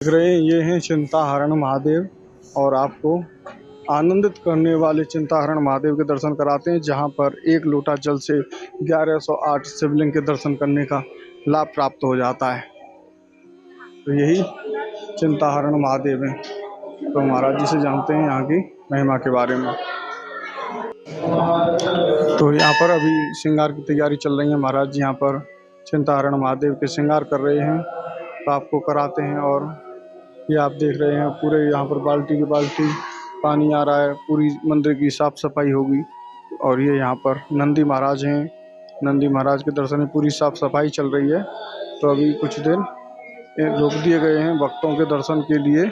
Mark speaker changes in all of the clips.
Speaker 1: देख रहे हैं ये हैं चिंताहरण महादेव और आपको आनंदित करने वाले चिंताहरण महादेव के दर्शन कराते हैं, जहां पर एक लोटा जल से 1108 शिवलिंग के दर्शन करने का लाभ प्राप्त हो जाता है। तो यही चिंताहरण महादेव हैं। तो महाराज जी से जानते हैं यहाँ की महिमा के बारे में। तो यहाँ पर अभी श्रृंगार की तैयारी चल रही है। महाराज जी यहाँ पर चिंताहरण महादेव के श्रृंगार कर रहे हैं, तो आपको कराते हैं। और ये आप देख रहे हैं पूरे यहाँ पर बाल्टी की बाल्टी पानी आ रहा है, पूरी मंदिर की साफ सफाई होगी। और ये यहाँ पर नंदी महाराज हैं, नंदी महाराज के दर्शन में पूरी साफ सफाई चल रही है। तो अभी कुछ दिन रोक दिए गए हैं भक्तों के दर्शन के लिए।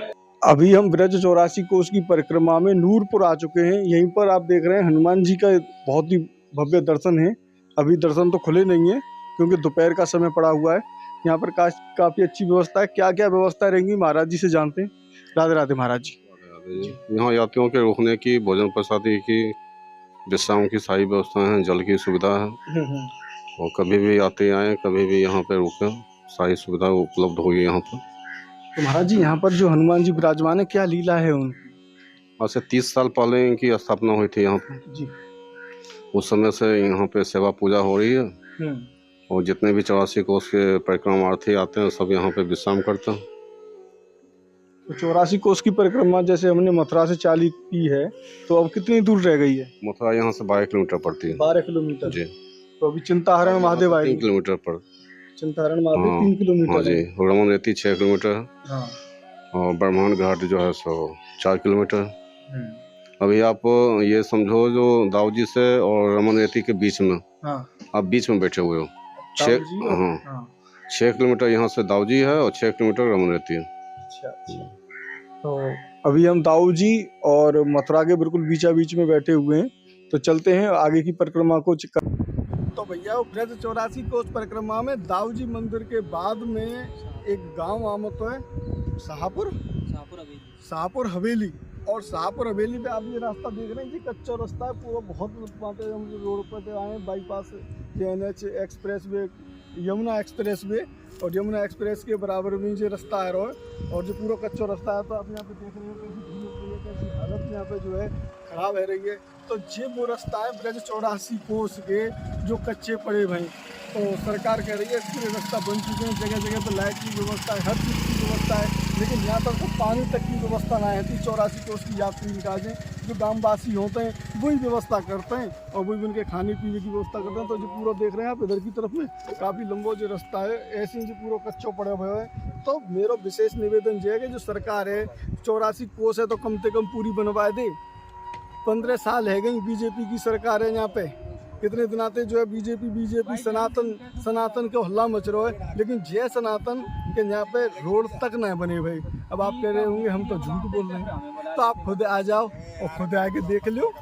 Speaker 1: अभी हम ब्रज 84 कोष की परिक्रमा में नूरपुर आ चुके हैं। यहीं पर आप देख रहे हैं हनुमान जी का बहुत ही भव्य दर्शन है। अभी दर्शन तो खुले नहीं है क्योंकि दोपहर का समय पड़ा हुआ है। यहाँ पर काफी अच्छी व्यवस्था है। क्या क्या व्यवस्था रहेंगी महाराज जी से जानते हैं। राधे राधे महाराज जी।
Speaker 2: यहाँ यात्रियों के रुकने की, भोजन प्रसादी की, विश्राम की सारी व्यवस्था है, जल की सुविधा है और कभी भी यात्री आए कभी भी यहाँ पे रुके, सारी सुविधा उपलब्ध होगी यहाँ पर।
Speaker 1: तो महाराज जी यहाँ पर जो हनुमान जी विराजमान है, क्या लीला है उनकी?
Speaker 2: आज से 30 साल पहले इनकी स्थापना हुई थी यहाँ पर
Speaker 1: जी।
Speaker 2: उस समय से यहाँ पे सेवा पूजा हो रही है और जितने भी 84 कोष के परिक्रमार्थी आते हैं सब यहाँ पे विश्राम करते हैं।
Speaker 1: तो 84 कोष की परिक्रमा जैसे हमने मथुरा से चाली की है, तो अब कितनी दूर रह गई है?
Speaker 2: मथुरा यहाँ से 12 किलोमीटर पड़ती है।
Speaker 1: 12 किलोमीटर
Speaker 2: जी।
Speaker 1: तो अभी चिंताहरण महादेव आए
Speaker 2: 3 किलोमीटर पर।
Speaker 1: चिंताहरण महादेव 3 किलोमीटर।
Speaker 2: हाँ जी। रमन रेती 6 किलोमीटर और ब्रह्मांड घाट जो है सो 4 किलोमीटर। अभी आप ये समझो जो दाऊजी से और रमन रेती के बीच में आप बीच में बैठे हुए हो। 6 किलोमीटर यहाँ से दाऊजी है और 6 किलोमीटर रमन रेती है।
Speaker 1: अच्छा। तो अभी हम दाऊ जी और मथुरा के बिल्कुल बीचा बीच में बैठे हुए हैं, तो चलते हैं आगे की परिक्रमा को। तो भैया ब्रज 84 कोष परिक्रमा में दाऊ जी मंदिर के बाद में एक गांव आमत है शाहपुर हवेली। और शाहपुर हवेली पे आप ये रास्ता देख रहे हैं जी, कच्चा रास्ता है पूरा। बहुत बातें हम रोड पर आए हैं, bypass NH express way, Yamuna express way, और यमुना एक्सप्रेस के बराबर में जो रास्ता है और जो पूरा कच्चा रास्ता है। तो आप यहाँ पे देख रहे हैं कैसी हालत यहाँ पे जो है खराब है रही है। तो ये वो रास्ता है ब्रज 84 कोष के जो कच्चे पड़े भाई। तो सरकार कह रही है पूरे रास्ता बन चुके हैं, जगह जगह पर लाइट की व्यवस्था है, हर चीज़ की व्यवस्था है, लेकिन यहाँ तक तो पानी तक की व्यवस्था ना है। 84 कोष की यात्री निकाजें जो ग्रामवासी होते हैं वही व्यवस्था करते हैं और वही उनके खाने पीने की व्यवस्था करते हैं। तो जो पूरा देख रहे हैं आप इधर की तरफ में काफ़ी लंबा जो रास्ता है, ऐसे ही जो पूरा कच्चो पड़े हुए है। तो मेरा विशेष निवेदन ये है कि जो सरकार है 84 कोष है तो कम से कम पूरी बनवा दे। 15 साल है गई बीजेपी की सरकार है यहाँ पे, कितने दिन आते जो है बीजेपी सनातन का हल्ला मच रहा है, लेकिन जय सनातन के यहाँ पे रोड तक ना बने भाई। अब आप कह रहे होंगे हम तो झूठ बोल रहे हैं, तो आप खुद आ जाओ और खुद आके देख लो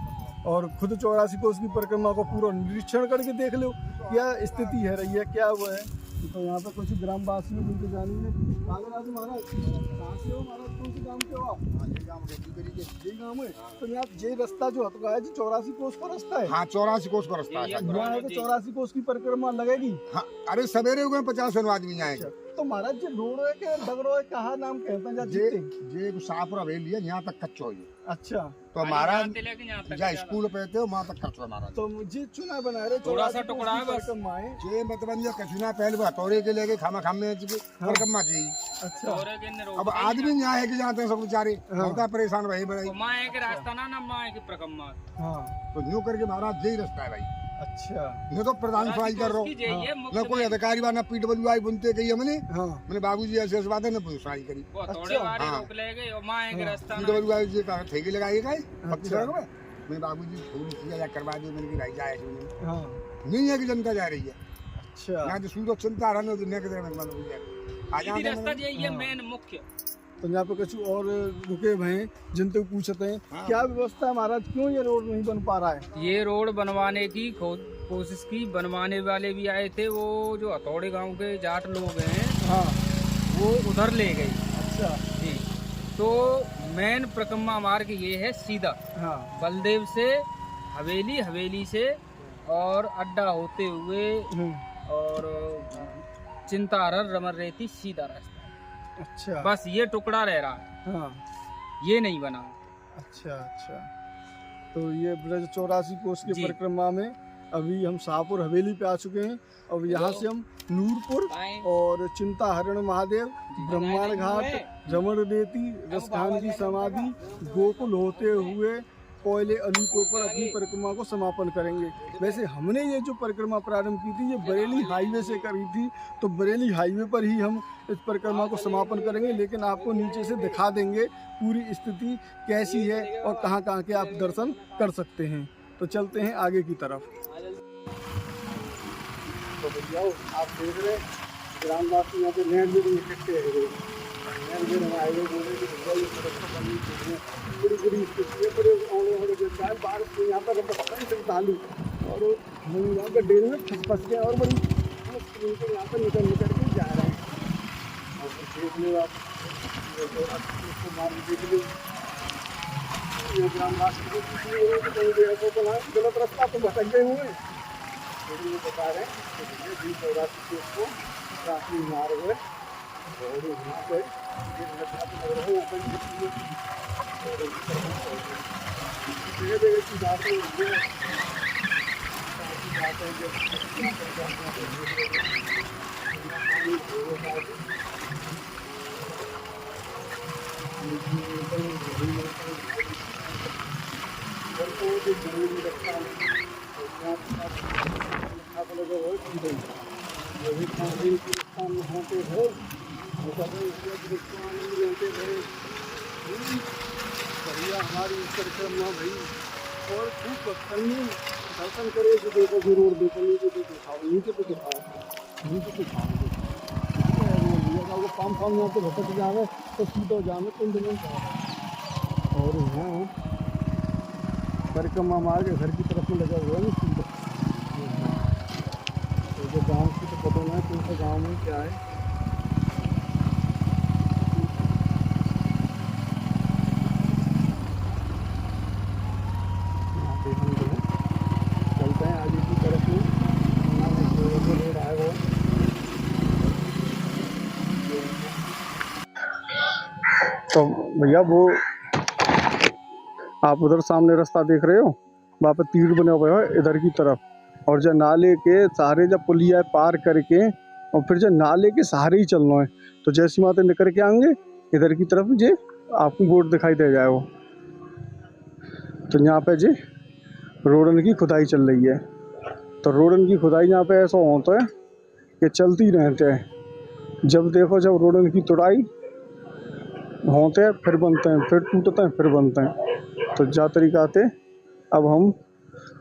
Speaker 1: और खुद 84 कोष की परिक्रमा को पूरा निरीक्षण करके देख लो क्या स्थिति है रही है, क्या वो है। तो यहाँ पे कुछ ग्रामवासी जिनके जानी में महाराज कहाँ से हो महाराज, कौन से गाँव के हो आप? यही गाँव है। तो यहाँ ये रास्ता जो है 84 कोष का रास्ता है।
Speaker 3: हाँ 84 कोष का रास्ता है।
Speaker 1: यहाँ है तो 84 कोष की परिक्रमा लगेगी।
Speaker 3: हाँ अरे सवेरे हुए 50 आदमी आएंगे।
Speaker 1: तो महाराज जी रोड है के डगरो है, कहाँ नाम कहते हैं?
Speaker 3: ये शाहपुर हवेली है, यहाँ तक कच्चो है।
Speaker 1: अच्छा।
Speaker 3: तो महाराज जहाँ स्कूल पे थे वहाँ तक कच्चो महाराज।
Speaker 1: तो मुझे चुना बना रहे
Speaker 4: थोड़ा सा टुकड़ा है बस।
Speaker 3: ये मतलब कचुना पहले हथौड़े के लेके खामा खामे परिक्रमा चाहिए।
Speaker 1: अच्छा।
Speaker 3: अब आदमी यहाँ है कि जाते हैं सब बेचारे बहुत परेशान रहे बड़े।
Speaker 4: रास्ता ना माँ की परिक्रमा।
Speaker 1: हाँ
Speaker 3: तो यूँ करके महाराज यही रास्ता है भाई।
Speaker 1: अच्छा।
Speaker 3: मैं तो प्रधान सफाई कर रहा हूँ, न कोई अधिकारी बा, न PWI बनते कही हमने। मैंने बाबूजी ऐसे बात है न सफाई करी। PWI जी का ठेके लगाइए गए मेरे बाबूजी फोन किया करवा दिए, मैंने भाई जाए नहीं है कि जनता जा रही है।
Speaker 1: अच्छा।
Speaker 3: यहाँ जो सूरज चिंता रहा
Speaker 4: मुख्य।
Speaker 1: तो यहाँ पे कुछ और रुके भाई जिनसे पूछते हैं क्या व्यवस्था है महाराज, क्यों ये रोड नहीं बन पा रहा है?
Speaker 4: ये रोड बनवाने की कोशिश की, बनवाने वाले भी आए थे, वो जो हथौड़े गांव के जाट लोग हैं वो उधर ले गए।
Speaker 1: अच्छा
Speaker 4: जी। तो मेन परिक्रमा मार्ग ये है सीधा बलदेव से हवेली, हवेली से और अड्डा होते हुए और चिंताहरण रमन रेती सीधा रास्ता।
Speaker 1: अच्छा
Speaker 4: बस ये टुकड़ा रह रहा है,
Speaker 1: हाँ
Speaker 4: ये नहीं बना।
Speaker 1: अच्छा अच्छा। तो ये ब्रज 84 कोस की
Speaker 4: जी।
Speaker 1: परिक्रमा में अभी हम शाहपुर हवेली पे आ चुके हैं। अब यहाँ से हम नूरपुर और चिंताहरण महादेव, ब्रह्मांड घाट, जमर देती, रसखान की समाधि, गोकुल होते हुए कोयले अलीपुर पर अपनी परिक्रमा को समापन करेंगे। वैसे हमने ये जो परिक्रमा प्रारंभ की थी ये बरेली हाईवे से करी थी, तो बरेली हाईवे पर ही हम इस परिक्रमा को समापन करेंगे, लेकिन आपको नीचे से दिखा देंगे पूरी स्थिति कैसी है और कहाँ कहाँ के आप दर्शन कर सकते हैं। तो चलते हैं आगे की तरफ। तो भैया आप देख रहे हैं ग्रामवासी यहाँ पे नैन में इकट्ठे हैं, बड़ी बड़ी स्थिति है, बड़े आने वाले जो चाहे बारिश में यहाँ पर पकड़ से डालू और हम यहाँ पर डेल में फंस गए और बड़ी मुश्किल से यहाँ पर निकल के जा रहे हैं। और देख लो आप देख लो ये ग्रामवासी को गलत रास्ता तो भटक गए हुए हैं, ये बता रहे हैं कि 84 को राशि मार्ग है और यहाँ पे बढ़िया हमारी परिक्रमा भाई और खूब दर्शन करे। जो देखो जो रोड देखो नीचे पे दिखाओ, नीचे पे दिखाओ, नीचे पे दिखाओ पाम पाम यहाँ पे भटक जावे तो सीधो जावे कुंड में। और यहाँ परिक्रमा मार्ग घर की तरफ में लगा हुआ है सीधा। तो जो गाँव की तो पता ना कौन सा गाँव में क्या है। चलते हैं आगे की तरफ में, रोड आएगा। तो भैया वो आप उधर सामने रास्ता देख रहे हो, वहाँ पे तीर बने हुए हैं इधर की तरफ, और जो नाले के सहारे जब पुलिया पार करके और फिर जो नाले के सहारे ही चलना है। तो जैसी माते निकल के आएंगे इधर की तरफ जे आपको बोर्ड दिखाई दे जाए वो, तो यहाँ पे जी रोडन की खुदाई चल रही है। तो रोडन की खुदाई यहाँ पे ऐसा होता है कि चलती रहते हैं। जब देखो जब रोडन की तुड़ाई होते हैं फिर बनते हैं, फिर टूटते हैं, फिर बनते हैं। तो जा तरीका थे अब हम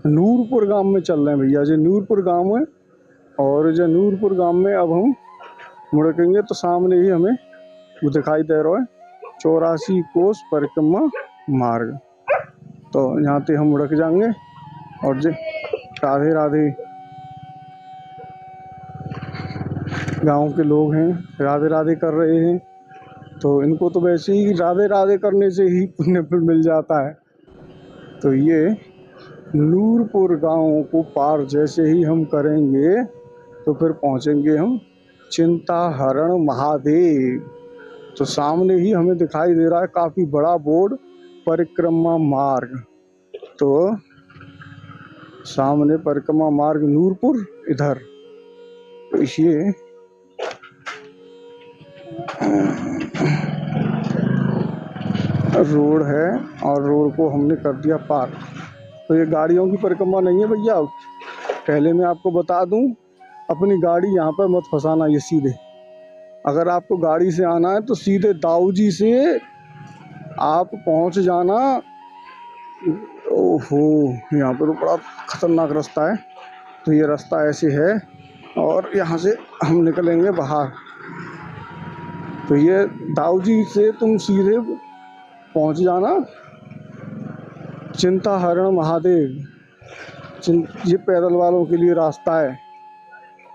Speaker 1: नूरपुर गांव में चल रहे हैं भैया जी। नूरपुर गांव है और जो नूरपुर गांव में अब हम मुड़केंगे तो सामने ही हमें वो दिखाई दे रहा है 84 कोस परिक्रमा मार्ग। तो यहाँ पे हम मुड़क जाएंगे और जी राधे राधे। गांव के लोग हैं, राधे राधे कर रहे हैं, तो इनको तो वैसे ही राधे राधे करने से ही पुण्य फिर मिल जाता है। तो ये नूरपुर गांव को पार जैसे ही हम करेंगे तो फिर पहुंचेंगे हम चिंताहरण महादेव। तो सामने ही हमें दिखाई दे रहा है काफ़ी बड़ा बोर्ड परिक्रमा मार्ग। तो सामने परिक्रमा मार्ग नूरपुर इधर, ये रोड है और रोड को हमने कर दिया पार। तो ये गाड़ियों की परिक्रमा नहीं है भैया। पहले मैं आपको बता दूं, अपनी गाड़ी यहाँ पर मत फंसाना। ये सीधे अगर आपको गाड़ी से आना है तो सीधे दाऊजी से आप पहुँच जाना। ओहो यहाँ पर तो बड़ा खतरनाक रास्ता है। तो ये रास्ता ऐसे है और यहाँ से हम निकलेंगे बाहर। तो ये दाऊजी से तुम सीधे पहुँच जाना चिंताहरण महादेव। ये पैदल वालों के लिए रास्ता है।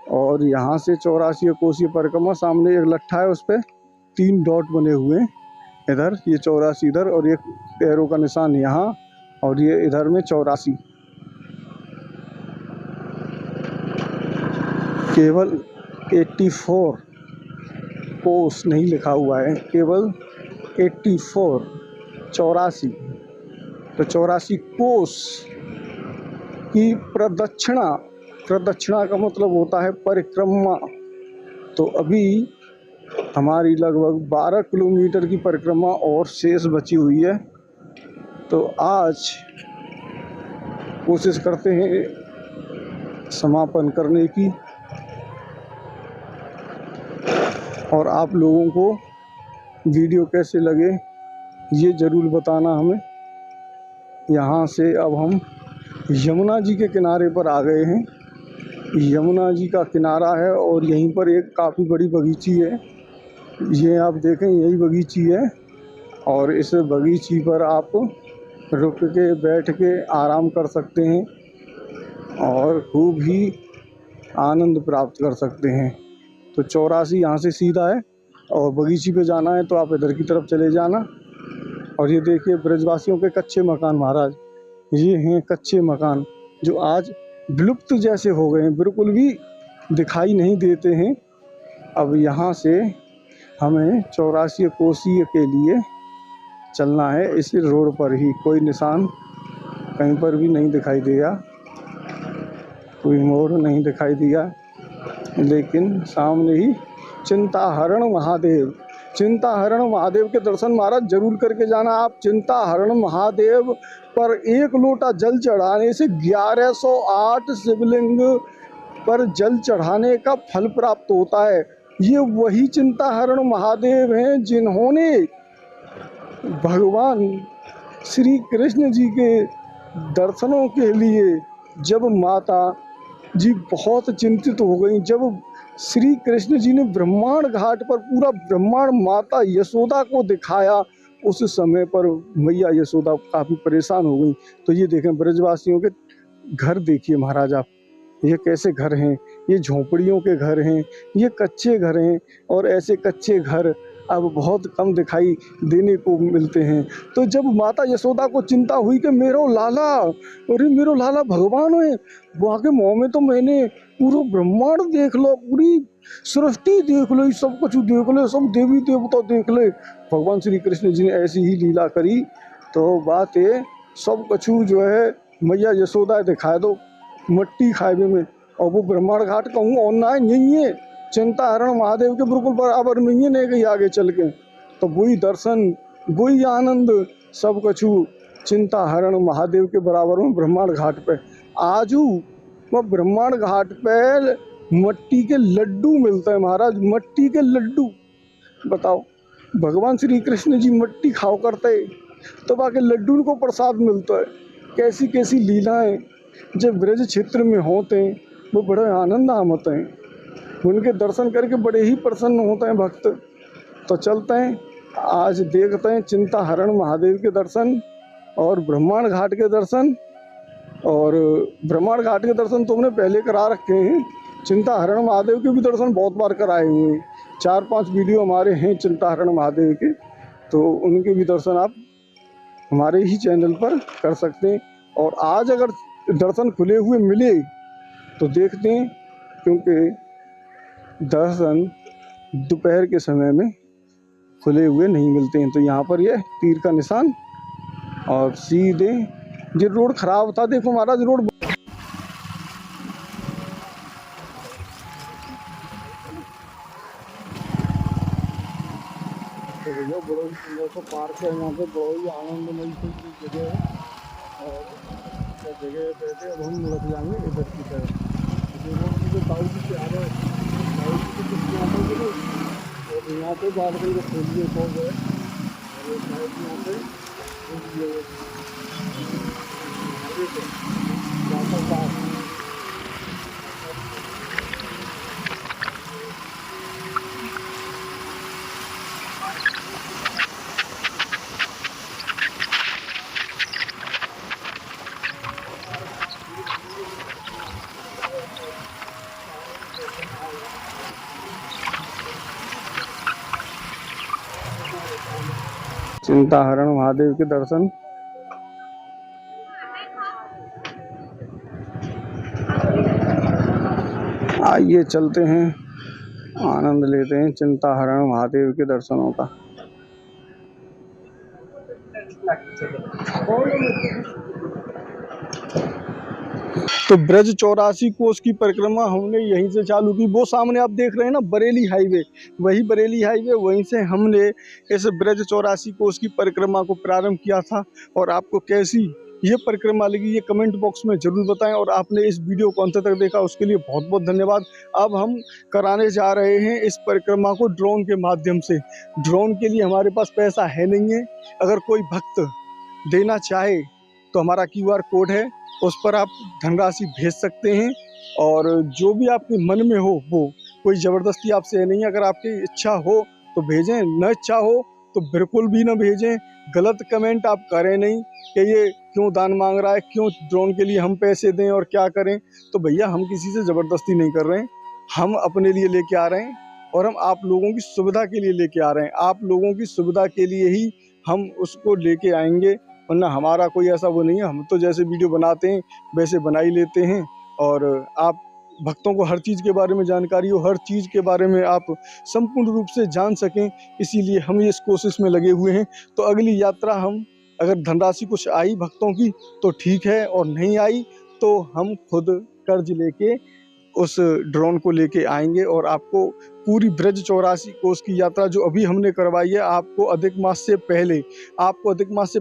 Speaker 1: और यहाँ से 84 कोसीय परिक्रमा, सामने एक लट्ठा है उस पर 3 डॉट बने हुए हैं। इधर ये 84 इधर और एक एरो का निशान यहाँ, और ये इधर में 84। केवल 84 कोस नहीं लिखा हुआ है, केवल 84 84। तो 84 कोस की प्रदक्षिणा, प्रदक्षिणा का मतलब होता है परिक्रमा। तो अभी हमारी लगभग 12 किलोमीटर की परिक्रमा और शेष बची हुई है। तो आज कोशिश करते हैं समापन करने की, और आप लोगों को वीडियो कैसे लगे ये ज़रूर बताना हमें। यहाँ से अब हम यमुना जी के किनारे पर आ गए हैं। यमुना जी का किनारा है और यहीं पर एक काफ़ी बड़ी बगीची है। ये आप देखें, यही बगीची है और इस बगीची पर आप रुक के बैठ के आराम कर सकते हैं और खूब ही आनंद प्राप्त कर सकते हैं। तो 84 यहाँ से सीधा है और बगीची पे जाना है तो आप इधर की तरफ चले जाना। और ये देखिए ब्रजवासियों के कच्चे मकान महाराज, ये हैं कच्चे मकान जो आज विलुप्त जैसे हो गए हैं, बिल्कुल भी दिखाई नहीं देते हैं। अब यहाँ से हमें 84 कोसीय के लिए चलना है। इस रोड पर ही, कोई निशान कहीं पर भी नहीं दिखाई दिया, कोई मोड़ नहीं दिखाई दिया, लेकिन सामने ही चिंताहरण महादेव, चिंताहरण महादेव के दर्शन महाराज जरूर करके जाना। आप चिंताहरण महादेव पर 1 लोटा जल चढ़ाने से 1108 शिवलिंग पर जल चढ़ाने का फल प्राप्त होता है। ये वही चिंताहरण महादेव हैं जिन्होंने भगवान श्री कृष्ण जी के दर्शनों के लिए, जब माता जी बहुत चिंतित हो गई, जब श्री कृष्ण जी ने ब्रह्मांड घाट पर पूरा ब्रह्मांड माता यशोदा को दिखाया, उस समय पर मैया यशोदा काफ़ी परेशान हो गई। तो ये देखें ब्रजवासियों के घर देखिए महाराज आप, ये कैसे घर हैं, ये झोपड़ियों के घर हैं, ये कच्चे घर हैं और ऐसे कच्चे घर अब बहुत कम दिखाई देने को मिलते हैं। तो जब माता यशोदा को चिंता हुई कि मेरो लाला, अरे मेरो लाला भगवान है, वहाँ के मुँह में तो मैंने पूरा ब्रह्मांड देख लो, पूरी सृष्टि देख लो, सब कुछ देख लो, सब देवी देवता देख ले। भगवान श्री कृष्ण जी ने ऐसी ही लीला करी। तो बात है सब कछु जो है मैया यशोदा दिखा दो मट्टी खाए में, और वो ब्रह्मांड घाट कहूँ और ना नहीं है, चिंताहरण महादेव के बिल्कुल बराबर नहीं है, नहीं गई आगे चल के। तो वही दर्शन, वही आनंद सब कछु चिंताहरण महादेव के बराबर में ब्रह्मांड घाट पे। आजू वह ब्रह्मांड घाट पे मट्टी के लड्डू मिलते हैं महाराज, मट्टी के लड्डू। बताओ भगवान श्री कृष्ण जी मट्टी खाओ करते तो बाकी लड्डू को प्रसाद मिलता है। कैसी कैसी लीलाएं जब ब्रज क्षेत्र में होते हैं वो बड़े आनंद आते हैं, उनके दर्शन करके बड़े ही प्रसन्न होते हैं भक्त। तो चलते हैं आज देखते हैं चिंताहरण महादेव के दर्शन और ब्रह्मांड घाट के दर्शन। और ब्रह्मांड घाट के दर्शन तो हमने पहले करा रखे हैं, चिंताहरण महादेव के भी दर्शन बहुत बार कराए हुए हैं। 4-5 वीडियो हमारे हैं चिंताहरण महादेव के, तो उनके भी दर्शन आप हमारे ही चैनल पर कर सकते हैं। और आज अगर दर्शन खुले हुए मिले तो देखते हैं, क्योंकि दर्शन दोपहर के समय में खुले हुए नहीं मिलते हैं। तो यहाँ पर ये तीर का निशान और सीधे जो रोड खराब था, देखो महाराज रोड तो बड़ा ही सुंदर सा पार्क है, यहाँ पे बड़ा ही आनंदमयी जगह है। और जगह पे अब हम लग जाएंगे इधर की तरफ, जो ताऊ जी से आ रहे हैं, ताऊ जी के कुछ यहाँ पर और यहाँ पे बात करेंगे खोलिए हो गए और शायद यहाँ पे चिंताहरण महादेव के दर्शन। आइए चलते हैं आनंद लेते हैं चिंताहरण महादेव के दर्शनों का। तो ब्रज 84 कोस की परिक्रमा हमने यहीं से चालू की। वो सामने आप देख रहे हैं ना बरेली हाईवे, वही बरेली हाईवे, वहीं से हमने इस ब्रज 84 कोस की परिक्रमा को प्रारंभ किया था। और आपको कैसी ये परिक्रमा लगी ये कमेंट बॉक्स में जरूर बताएं। और आपने इस वीडियो को अंत तक देखा उसके लिए बहुत बहुत धन्यवाद। अब हम कराने जा रहे हैं इस परिक्रमा को ड्रोन के माध्यम से। ड्रोन के लिए हमारे पास पैसा है नहीं है। अगर कोई भक्त देना चाहे तो हमारा QR कोड है, उस पर आप धनराशि भेज सकते हैं। और जो भी आपके मन में हो वो, कोई ज़बरदस्ती आपसे नहीं। अगर आपकी इच्छा हो तो भेजें, न इच्छा हो तो बिल्कुल भी न भेजें। गलत कमेंट आप करें नहीं कि ये क्यों दान मांग रहा है, क्यों ड्रोन के लिए हम पैसे दें और क्या करें। तो भैया हम किसी से ज़बरदस्ती नहीं कर रहे हैं, हम अपने लिए लेके आ रहे हैं और हम आप लोगों की सुविधा के लिए लेके आ रहे हैं। आप लोगों की सुविधा के लिए ही हम उसको लेके आएंगे, वरना हमारा कोई ऐसा वो नहीं है। हम तो जैसे वीडियो बनाते हैं वैसे बना ही लेते हैं। और आप भक्तों को हर चीज़ के बारे में जानकारी हो, हर चीज़ के बारे में आप संपूर्ण रूप से जान सकें, इसीलिए हम इस कोशिश में लगे हुए हैं। तो अगली यात्रा हम अगर धनराशि कुछ आई भक्तों की तो ठीक है, और नहीं आई तो हम खुद कर्ज लेके उस ड्रोन को लेके आएंगे और आपको पूरी ब्रज 84 कोस की यात्रा जो अभी हमने करवाई है आपको अधिक मास से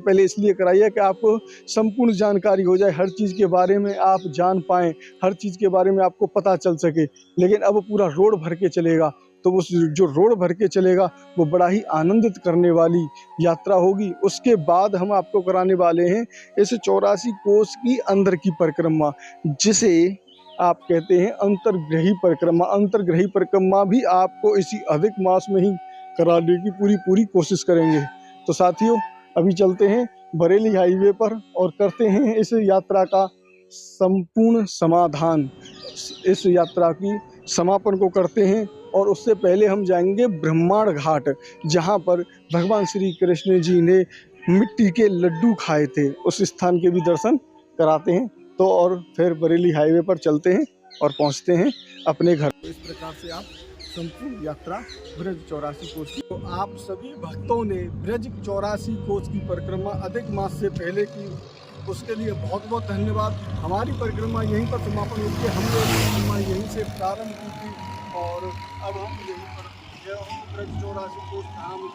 Speaker 1: पहले इसलिए कराई है कि आपको संपूर्ण जानकारी हो जाए, हर चीज़ के बारे में आप जान पाएँ, हर चीज़ के बारे में आपको पता चल सके। लेकिन अब पूरा रोड भर के चलेगा, तो उस जो रोड भर के चलेगा वो बड़ा ही आनंदित करने वाली यात्रा होगी। उसके बाद हम आपको कराने वाले हैं इस 84 कोस की अंदर की परिक्रमा, जिसे आप कहते हैं अंतर्ग्रही परिक्रमा। अंतर्ग्रही परिक्रमा भी आपको इसी अधिक मास में ही कराने की पूरी कोशिश करेंगे। तो साथियों अभी चलते हैं बरेली हाईवे पर और करते हैं इस यात्रा का संपूर्ण समाधान, इस यात्रा की समापन को करते हैं। और उससे पहले हम जाएंगे ब्रह्मांड घाट, जहाँ पर भगवान श्री कृष्ण जी ने मिट्टी के लड्डू खाए थे, उस स्थान के भी दर्शन कराते हैं। तो और फिर बरेली हाईवे पर चलते हैं और पहुंचते हैं अपने घर। तो इस प्रकार से आप संपूर्ण यात्रा ब्रज 84 कोस की, तो आप सभी भक्तों ने ब्रज 84 कोस की परिक्रमा अधिक मास से पहले की, उसके लिए बहुत बहुत धन्यवाद। हमारी परिक्रमा यहीं पर समापन होती है, हमने परिक्रमा यहीं से प्रारंभ की थी और अब हम यहीं पर जय हो ब्रज 84 कोस धाम,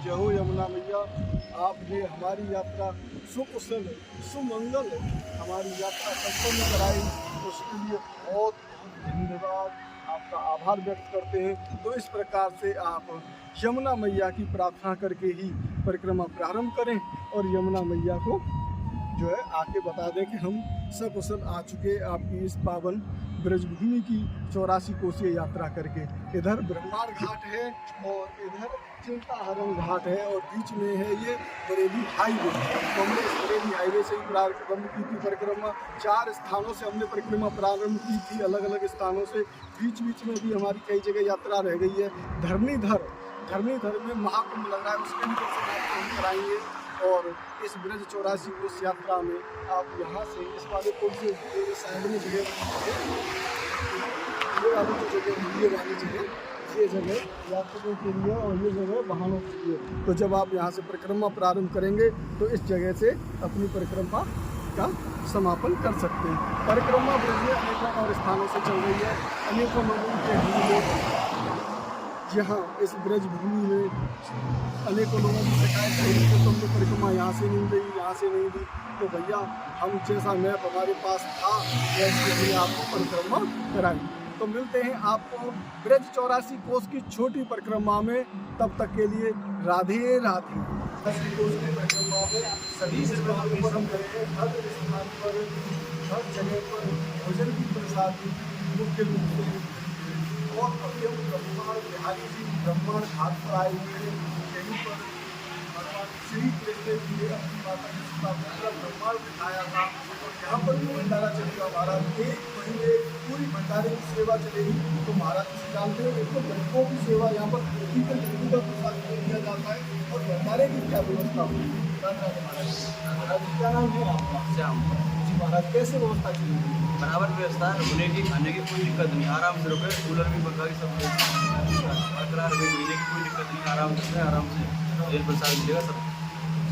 Speaker 1: जय हो यमुना मैया। आपने हमारी यात्रा सुकुशल सुमंगल हमारी यात्रा संपन्न कराई, उसके लिए बहुत धन्यवाद, आपका आभार व्यक्त करते हैं। तो इस प्रकार से आप यमुना मैया की प्रार्थना करके ही परिक्रमा प्रारंभ करें और यमुना मैया को जो है आके बता दें कि हम सकुशल आ चुके आपकी इस पावन ब्रजभूमि की 84 कोसीय यात्रा करके। इधर ब्रह्मांड घाट है और इधर चिंताहरण घाट है और बीच में है ये बरेली हाईवे। तो हमने इस बरेली हाईवे से ही प्रारंभ की थी परिक्रमा। 4 स्थानों से हमने परिक्रमा प्रारंभ की थी, अलग अलग स्थानों से। बीच में भी हमारी कई जगह यात्रा रह गई है। धरणीधर में महाकुंभ लग रहा है, उसके भी दर्शन आपको हम कराएंगे। और इस ब्रज 84 कोस यात्रा में आप यहाँ से इस वाले पुल से साइड में जगह ये जगह यात्रियों के लिए और ये जगह वाहनों के लिए। तो जब आप यहाँ से परिक्रमा प्रारंभ करेंगे तो इस जगह से अपनी परिक्रमा का समापन कर सकते हैं। परिक्रमा ब्रज में अनेकों और स्थानों से चल रही है। अनेकों लोगों के हम यहाँ इस ब्रज भूमि में अनेकों लोगों की शिकायत रही है तो हमने परिक्रमा यहाँ से नहीं दी। तो भैया हम जैसा मैप हमारे पास था वैसे आपको परिक्रमा कराई। तो मिलते हैं आपको ब्रज 84 कोस की छोटी परिक्रमा में, तब तक के लिए राधे राधे। कोस की परिक्रमा में सभी स्थानों पर हम करेंगे, हर स्थान पर हर जगह पर भोजन की प्रसादी मुख्य रूप से। और अभी हम ब्रह्मांड बिहारी जी ब्रह्मांड घाट पर आए हुए हैं। यहीं पर भगवान श्री कृष्ण जी ने अपनी माता की पूरा ब्रह्मांड दिखाया था और यहाँ पर भी भंडारा चलेगा महाराज। 1 महीने पूरी भंडारे की सेवा चलेगी। तो महाराज जी जानते हैं तो गरीबों की सेवा यहाँ पर का प्रसाद किया जाता है और भंडारे की क्या व्यवस्था होगी। महाराज क्या नाम है आपका? श्याम। महाराज कैसे व्यवस्था की गई है?
Speaker 5: बराबर व्यवस्था है, रुकने की खाने की कोई दिक्कत नहीं, आराम से रुके, कूलर भी पंखा भी सब बरकरार रुके, महीने की कोई दिक्कत नहीं, आराम से आराम से जेल प्रसाद मिलेगा सब।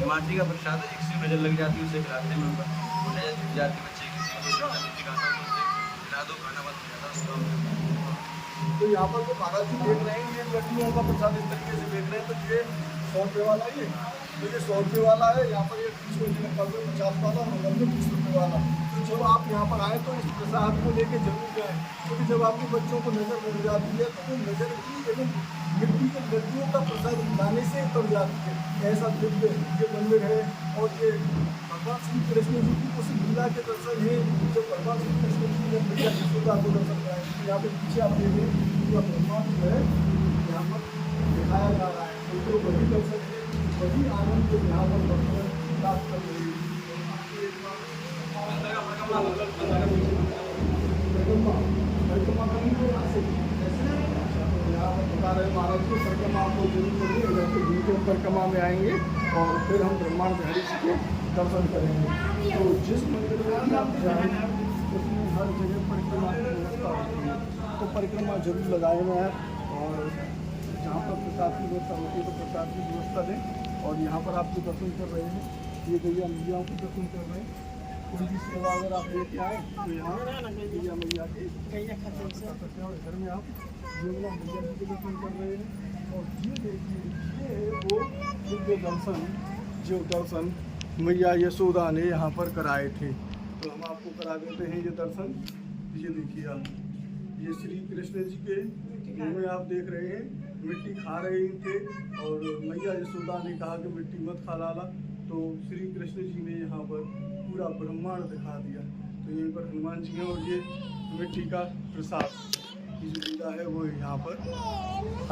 Speaker 5: माटी का प्रसाद है, एक से नजर लग जाती है उसे खिलाते हैं, नजर छूट जाती बच्चे किसी को दिखाता हूँ तो उसे खिला दो, खाना बंद हो जाता है उसका।
Speaker 1: तो यहाँ पर जो महाराज जी देख रहे हैं ये लड्डुओं का प्रसाद इस तरीके से देख रहे हैं, तो ये 100 रुपये वाला ये, तो ये 100 रुपये वाला है। यहाँ पर ये 30 रुपये का 50 वाला और 20 रुपये वाला। तो जब आप यहाँ पर आए तो इस प्रसाद को लेके जरूर जाएँ, क्योंकि जब आपके बच्चों को नज़र लग जाती है तो वो नज़र की एवं मिट्टी के लड्डुओं का प्रसाद खाने से तर जाती है। ऐसा दिव्य ये मंदिर है। और ये भगवान श्री कृष्ण जी की उस लीला के दर्शन है जो भगवान श्री कृष्ण जी ने मैया यशोदा को दर्शन कराए। यहाँ पे पीछे आप देखें पूरा ब्रह्मांड जो है यहाँ पर दिखाया जा रहा है, तो वही दर्शन है, वही आनंद जो यहाँ पर भगवान प्राप्त कर रही है। बता रहे महाराज को परिक्रमा आपको जरूर करिए, जैसे घूमते हम परिक्रमा में आएंगे और फिर हम ब्रह्मांड बिहारी जी के दर्शन करेंगे। तो जिस मंदिर में भी आप जाएंगे उसमें हर जगह परिक्रमा की व्यवस्था होती है, तो परिक्रमा जरूर लगाए हुए हैं। और जहाँ पर प्रसाद की व्यवस्था होती है तो प्रसाद की व्यवस्था दें। और यहाँ पर आप जो दर्शन कर रहे हैं ये गैया मैयाओं के दर्शन कर रहे हैं। कोई भी सेवा अगर आप लेके आए तो यहाँ गैया मैया के घर में आप यमुना मैया जी के दर्शन कर रहे हैं। और ये देखिए ये है वो जो दर्शन मैया यशोदा ने यहाँ पर कराए थे, तो हम आपको करा देते हैं ये दर्शन। ये देखिए आप, ये श्री कृष्ण जी के मुँह में आप देख रहे हैं मिट्टी खा रहे थे और मैया यशोदा ने कहा कि मिट्टी मत खा लाला, तो श्री कृष्ण जी ने यहाँ पर पूरा ब्रह्मांड दिखा दिया। तो यहीं पर हनुमान जी हैं और ये मिट्टी का प्रसाद की जो लीला है वो यहाँ पर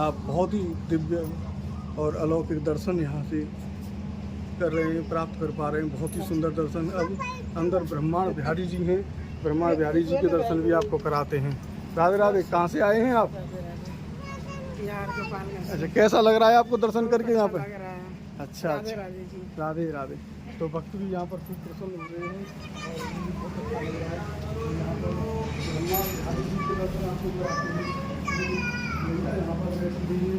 Speaker 1: आप बहुत ही दिव्य और अलौकिक दर्शन यहाँ से कर रहे हैं, प्राप्त कर पा रहे हैं। बहुत ही सुंदर दर्शन। अब अंदर ब्रह्मांड बिहारी जी हैं, ब्रह्मांड बिहारी जी के दर्शन भी आपको कराते हैं। राधे राधे। कहाँ से आए हैं आप? अच्छा, कैसा लग रहा है आपको दर्शन करके यहाँ पर? अच्छा अच्छा, राधे राधे। तो भक्त भी यहाँ पर खूब प्रसन्न हो रहे हैं और मुझे बहुत अच्छा लग रहा है। यहाँ पर ब्रह्मांड बिहारी जी के दर्शन आपको कराते हैं। यहाँ पर बैठी हुई है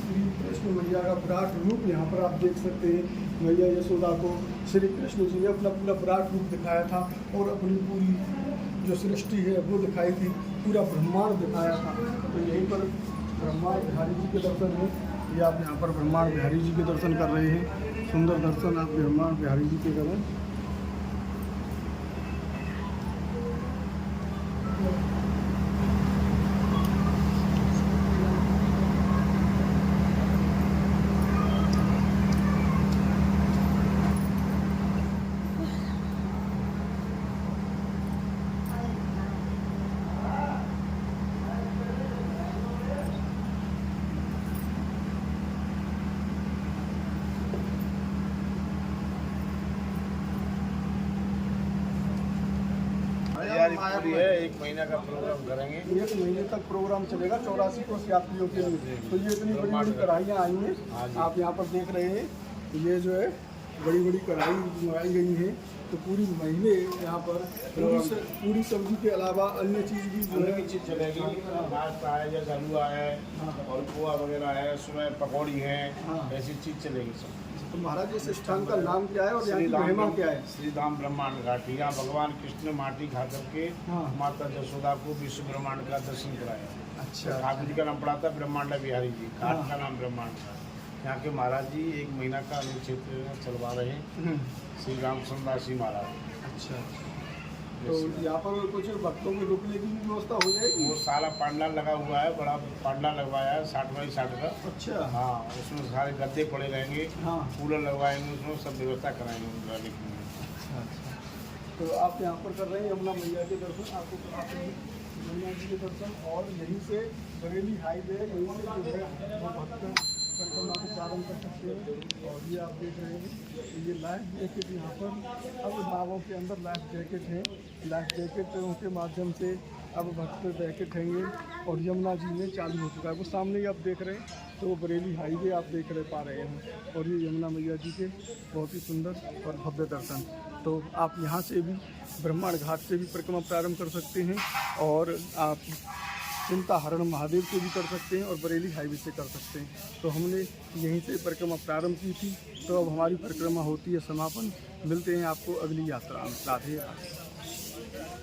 Speaker 1: श्री कृष्ण मैया का विराट रूप यहाँ पर आप देख सकते हैं। मैया यशोदा को श्री कृष्ण जी ने अपना पूरा विराट रूप दिखाया था और अपनी पूरी जो सृष्टि है वो दिखाई थी, पूरा ब्रह्मांड दिखाया था। तो यहीं पर ब्रह्मांड बिहारी जी के दर्शन है। ये आप यहाँ पर ब्रह्मांड बिहारी जी के दर्शन कर रहे हैं। सुंदर दर्शन आप ब्रह्मांड बिहारी जी के करें।
Speaker 5: पूरी है, 1 महीना का प्रोग्राम करेंगे।
Speaker 1: 1 महीने तक प्रोग्राम चलेगा 84 कोस यात्रियों के लिए। तो ये इतनी बड़ी बड़ी कढ़ाइयाँ आई हैं आप यहाँ पर देख रहे हैं। ये जो है बड़ी बड़ी कढ़ाई मंगाई गई है। तो पूरी महीने यहाँ पर पूरी सब्जी के अलावा अन्य चीज़ भी जो है
Speaker 5: चीज़ चलेगी। नाश्ता है, जैसे हलवा है और पोहा वगैरह है, उसमें पकौड़ी है, ऐसी चीज़ चलेगी सब।
Speaker 1: तो महाराज इस स्थान का नाम क्या है और यहाँ की महिमा क्या है?
Speaker 5: श्री धाम ब्रह्मांड घाट। यहाँ भगवान कृष्ण माटी खा करके माता यशोदा को विश्व ब्रह्मांड का दर्शन कराया।
Speaker 1: अच्छा।
Speaker 5: ठाकुर जी का नाम पड़ा था ब्रह्मांड बिहारी जी, घाट का नाम ब्रह्मांड था। यहाँ के महाराज जी 1 महीना का अनुक्षेत्र में चलवा रहे हैं श्री रामचंद्र दास जी महाराज।
Speaker 1: अच्छा। तो यहाँ पर कुछ भक्तों के रुकने की भी व्यवस्था हो जाएगी?
Speaker 5: वो साला पांडा लगा हुआ है, बड़ा पांडा लगवाया है 60 बाई 60 का।
Speaker 1: अच्छा।
Speaker 5: हाँ, उसमें सारे गद्दे पड़े रहेंगे।
Speaker 1: हाँ।
Speaker 5: कूलर लगवाएंगे, उसमें सब व्यवस्था कराएंगे रहने के लिए।
Speaker 1: अच्छा अच्छा। तो आप यहाँ पर कर रहे हैं यमुना मैया के दर्शन, आपको कराते हैं यमुना जी के दर्शन। और यहीं से बरेली हाईवे यहीं से जो है वो भक्त परिक्रमा को प्रारंभ कर सकते हैं। और ये आप देख रहे हैं ये लाइफ जैकेट यहाँ पर अब नावों के अंदर लाइफ जैकेट है। लाइफ जैकेटों के माध्यम से अब भक्त बैठेंगे और यमुना जी में चालू हो चुका है, वो सामने ही आप देख रहे हैं। तो बरेली हाईवे आप देख पा रहे हैं और ये यमुना मैया जी के बहुत ही सुंदर और भव्य दर्शन। तो आप यहाँ से भी ब्रह्मांड घाट से भी परिक्रमा प्रारंभ कर सकते हैं और आप चिंताहरण महादेव से भी कर सकते हैं और बरेली हाईवे से कर सकते हैं। तो हमने यहीं से परिक्रमा प्रारंभ की थी, तो अब हमारी परिक्रमा होती है समापन। मिलते हैं आपको अगली यात्रा में। राधे राधे।